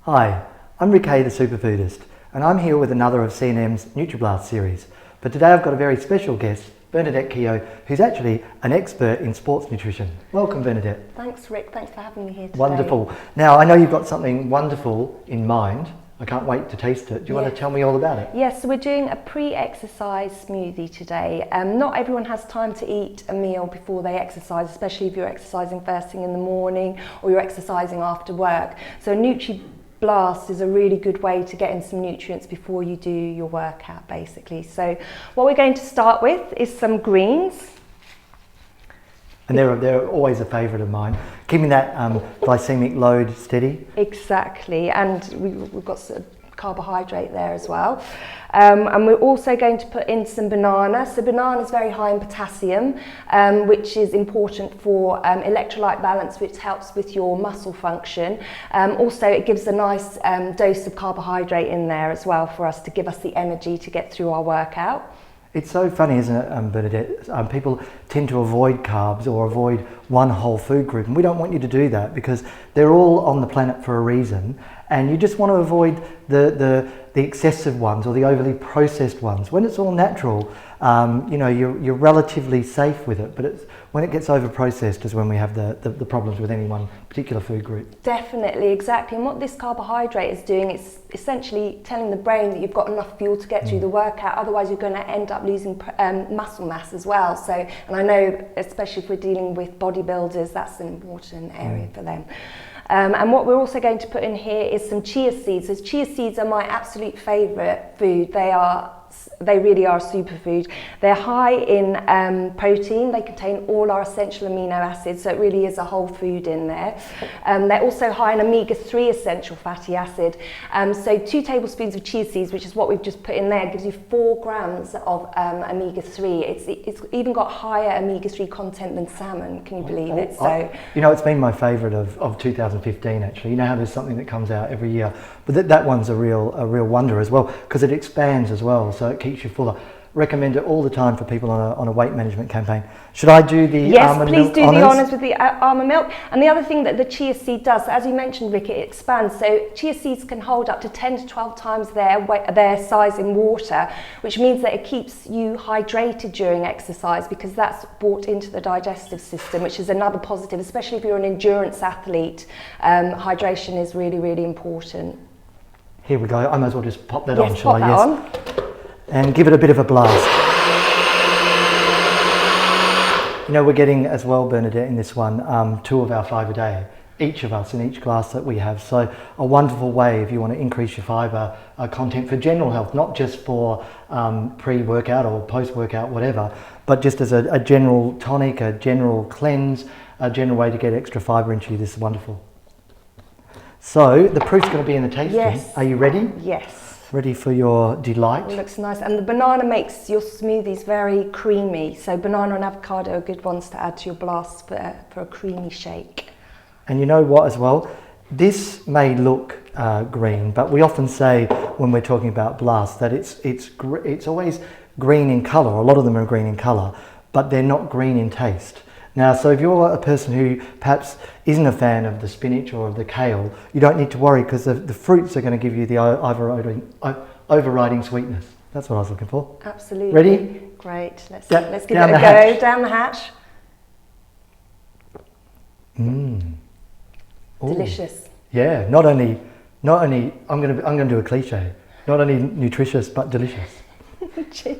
Hi, I'm Rick Hay, the Superfoodist, and I'm here with another of C&M's NutriBlast series. But today I've got a very special guest, Bernadette Keogh, who's actually an expert in sports nutrition. Welcome, Bernadette. Thanks, Rick. Thanks for having me here today. Wonderful. Now, I know you've got something wonderful in mind. I can't wait to taste it. Do you want to tell me all about it? Yes, so we're doing a pre-exercise smoothie today. Not everyone has time to eat a meal before they exercise, especially if you're exercising first thing in the morning or you're exercising after work. So NutriBlast is a really good way to get in some nutrients before you do your workout, basically. So what we're going to start with is some greens. And they're always a favourite of mine, keeping that glycemic load steady. Exactly, and we've got some carbohydrate there as well. And we're also going to put in some banana. So banana is very high in potassium, which is important for electrolyte balance, which helps with your muscle function. Also, it gives a nice dose of carbohydrate in there as well for us to give us the energy to get through our workout. It's so funny, isn't it, Bernadette? People tend to avoid carbs or avoid one whole food group, and we don't want you to do that because they're all on the planet for a reason, and you just want to avoid the excessive ones or the overly processed ones. When it's all natural, you're relatively safe with it, but it's when it gets over processed is when we have the problems with any one particular food group. Definitely, exactly. And what this carbohydrate is doing, it's essentially telling the brain that you've got enough fuel to get through the workout, otherwise you're going to end up losing muscle mass as well. So, and I know, especially if we're dealing with bodybuilders, that's an important area for them. And what we're also going to put in here is some chia seeds. So chia seeds are my absolute favourite food. They really are a superfood. They're high in protein. They contain all our essential amino acids, so it really is a whole food in there. They're also high in omega-3 essential fatty acid. So 2 tablespoons of chia seeds, which is what we've just put in there, gives you 4 grams of omega-3. It's even got higher omega-3 content than salmon. Can you believe it? So, it's been my favourite of 2015 actually. You know how there's something that comes out every year, but that one's a real wonder as well because it expands as well. So it keeps you fuller. Recommend it all the time for people on a weight management campaign. Should I do the almond milk? Yes, please do the honours with the almond milk. And the other thing that the chia seed does, as you mentioned, Rick, it expands. So chia seeds can hold up to 10 to 12 times their size in water, which means that it keeps you hydrated during exercise because that's brought into the digestive system, which is another positive, especially if you're an endurance athlete. Hydration is really, really important. Here we go. I might as well just pop that on, shall I? Yes, pop that on. And give it a bit of a blast. We're getting as well, Bernadette, in this one, 2 of our fibre a day, each of us in each glass that we have. So a wonderful way if you want to increase your fibre content for general health, not just for pre-workout or post-workout, whatever, but just as a general tonic, a general cleanse, a general way to get extra fibre into you. This is wonderful. So the proof's going to be in the tasting. Yes. Are you ready? Yes. Ready for your delight? It looks nice, and the banana makes your smoothies very creamy. So banana and avocado are good ones to add to your blast for a creamy shake. And you know what as well? This may look green, but we often say when we're talking about blast that it's always green in colour. A lot of them are green in colour, but they're not green in taste. Now, so if you're a person who perhaps isn't a fan of the spinach or of the kale, you don't need to worry because the fruits are going to give you the overriding sweetness. That's what I was looking for. Absolutely. Ready? Great. Let's give it a go. Hatch. Down the hatch. Mmm. Delicious. Yeah. Not only. I'm going to do a cliche. Not only nutritious but delicious. Cheers.